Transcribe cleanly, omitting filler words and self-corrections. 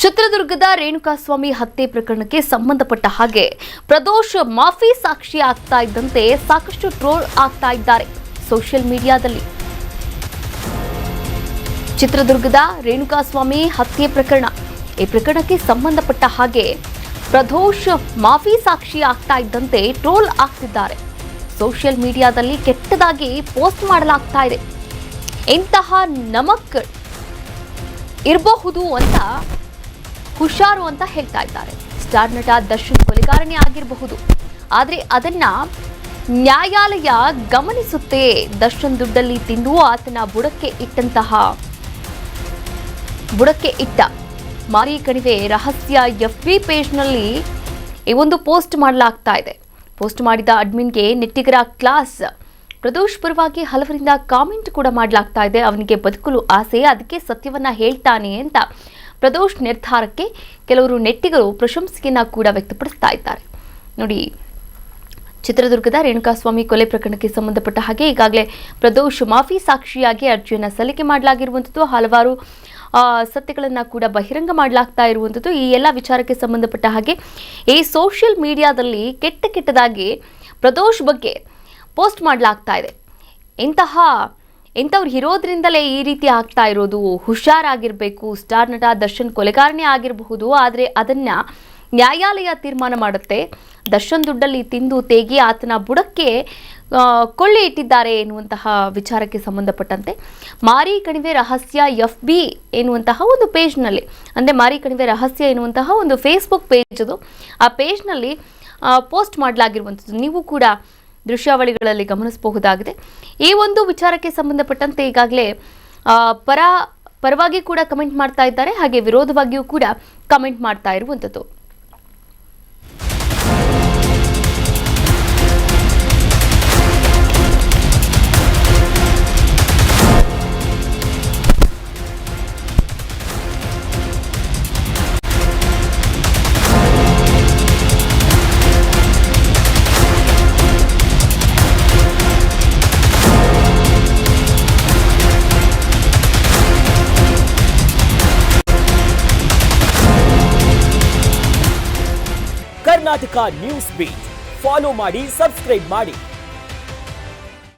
ಚಿತ್ರದುರ್ಗದ ರೇಣುಕಾಸ್ವಾಮಿ ಹತ್ಯೆ ಪ್ರಕರಣಕ್ಕೆ ಸಂಬಂಧಪಟ್ಟ ಹಾಗೆ ಪ್ರದೋಷ್ ಮಾಫಿ ಸಾಕ್ಷಿ ಆಗ್ತಾ ಇದ್ದಂತೆ ಸಾಕಷ್ಟು ಟ್ರೋಲ್ ಆಗ್ತಾ ಇದ್ದಾರೆ ಸೋಷಿಯಲ್ ಮೀಡಿಯಾದಲ್ಲಿ. ಚಿತ್ರದುರ್ಗದ ರೇಣುಕಾಸ್ವಾಮಿ ಹತ್ಯೆ ಪ್ರಕರಣ, ಈ ಪ್ರಕರಣಕ್ಕೆ ಸಂಬಂಧಪಟ್ಟ ಹಾಗೆ ಪ್ರದೋಷ್ ಮಾಫಿ ಸಾಕ್ಷಿ ಆಗ್ತಾ ಇದ್ದಂತೆ ಟ್ರೋಲ್ ಆಗ್ತಿದ್ದಾರೆ. ಸೋಷಿಯಲ್ ಮೀಡಿಯಾದಲ್ಲಿ ಕೆಟ್ಟದಾಗಿ ಪೋಸ್ಟ್ ಮಾಡಲಾಗ್ತಾ ಇದೆ. ಇಂತಹ ನಮಕ್ ಇರಬಹುದು ಅಂತ ಹುಷಾರು ಅಂತ ಹೇಳ್ತಾ ಇದ್ದಾರೆ. ಸ್ಟಾರ್ ನಟ ದರ್ಶನ್ ಕೊಲೆಗಾರನೇ ಆಗಿರಬಹುದು, ಆದರೆ ಅದನ್ನ ನ್ಯಾಯಾಲಯ ಗಮನಿಸುತ್ತೆ. ದರ್ಶನ್ ದುಡ್ಡಲ್ಲಿ ತಿಂದು ಆತನ ಬುಡಕ್ಕೆ ಇಟ್ಟ ಮಾರಿ ಕಣಿವೆ ರಹಸ್ಯ FB ಪೇಜ್ನಲ್ಲಿ ಈ ಒಂದು ಪೋಸ್ಟ್ ಮಾಡಲಾಗ್ತಾ ಇದೆ. ಪೋಸ್ಟ್ ಮಾಡಿದ ಅಡ್ಮಿನ್ಗೆ ನೆಟ್ಟಿಗರ ಕ್ಲಾಸ್. ಪ್ರದೋಷ್ ಪರವಾಗಿ ಹಲವರಿಂದ ಕಾಮೆಂಟ್ ಕೂಡ ಮಾಡಲಾಗ್ತಾ ಇದೆ. ಅವನಿಗೆ ಬದುಕಲು ಆಸೆ, ಅದಕ್ಕೆ ಸತ್ಯವನ್ನ ಹೇಳ್ತಾನೆ ಅಂತ ಪ್ರದೋಷ್ ನಿರ್ಧಾರಕ್ಕೆ ಕೆಲವರು ನೆಟ್ಟಿಗರು ಪ್ರಶಂಸೆಯನ್ನ ಕೂಡ ವ್ಯಕ್ತಪಡಿಸ್ತಾ ಇದ್ದಾರೆ. ನೋಡಿ, ಚಿತ್ರದುರ್ಗದ ರೇಣುಕಾಸ್ವಾಮಿ ಕೊಲೆ ಪ್ರಕರಣಕ್ಕೆ ಸಂಬಂಧಪಟ್ಟ ಹಾಗೆ ಈಗಾಗಲೇ ಪ್ರದೋಷ್ ಮಾಫಿ ಸಾಕ್ಷಿಯಾಗಿ ಅರ್ಜಿಯನ್ನು ಸಲ್ಲಿಕೆ ಮಾಡಲಾಗಿರುವಂಥದ್ದು, ಹಲವಾರು ಸತ್ಯಗಳನ್ನು ಕೂಡ ಬಹಿರಂಗ ಮಾಡಲಾಗ್ತಾ ಇರುವಂಥದ್ದು. ಈ ಎಲ್ಲ ವಿಚಾರಕ್ಕೆ ಸಂಬಂಧಪಟ್ಟ ಹಾಗೆ ಈ ಸೋಷಿಯಲ್ ಮೀಡಿಯಾದಲ್ಲಿ ಕೆಟ್ಟದಾಗಿ ಪ್ರದೋಷ್ ಬಗ್ಗೆ ಪೋಸ್ಟ್ ಮಾಡಲಾಗ್ತಾ ಇದೆ. ಇಂಥವ್ರು ಇರೋದ್ರಿಂದಲೇ ಈ ರೀತಿ ಆಗ್ತಾ ಇರೋದು, ಹುಷಾರಾಗಿರಬೇಕು. ಸ್ಟಾರ್ ನಟ ದರ್ಶನ್ ಕೊಲೆಗಾರನೇ ಆಗಿರಬಹುದು, ಆದರೆ ಅದನ್ನ ನ್ಯಾಯಾಲಯ ತೀರ್ಮಾನ ಮಾಡುತ್ತೆ. ದರ್ಶನ್ ದುಡ್ಡಲ್ಲಿ ತಿಂದು ತೇಗಿ ಆತನ ಬುಡಕ್ಕೆ ಕೊಳ್ಳೆ ಇಟ್ಟಿದ್ದಾರೆ ಎನ್ನುವಂತಹ ವಿಚಾರಕ್ಕೆ ಸಂಬಂಧಪಟ್ಟಂತೆ ಮಾರಿ ಕಣಿವೆ ರಹಸ್ಯ FB ಎನ್ನುವಂತಹ ಒಂದು ಪೇಜ್ನಲ್ಲಿ, ಅಂದರೆ ಮಾರಿ ಕಣಿವೆ ರಹಸ್ಯ ಎನ್ನುವಂತಹ ಒಂದು ಫೇಸ್ಬುಕ್ ಪೇಜ್ ಅದು, ಆ ಪೇಜ್ನಲ್ಲಿ ಪೋಸ್ಟ್ ಮಾಡಲಾಗಿರುವಂಥದ್ದು ನೀವು ಕೂಡ ದೃಶ್ಯಾವಳಿಗಳಲ್ಲಿ ಗಮನಿಸಬಹುದಾಗಿದೆ. ಈ ಒಂದು ವಿಚಾರಕ್ಕೆ ಸಂಬಂಧಪಟ್ಟಂತೆ ಈಗಾಗಲೇ ಪರವಾಗಿ ಕೂಡ ಕಮೆಂಟ್ ಮಾಡ್ತಾ ಇದ್ದಾರೆ, ಹಾಗೆ ವಿರೋಧವಾಗಿಯೂ ಕೂಡ ಕಮೆಂಟ್ ಮಾಡ್ತಾ ಇರುವಂಥದ್ದು. ಕರ್ನಾಟಕ ನ್ಯೂಸ್ ಬೀಟ್ ಫಾಲೋ ಮಾಡಿ, ಸಬ್ಸ್ಕ್ರೈಬ್ ಮಾಡಿ.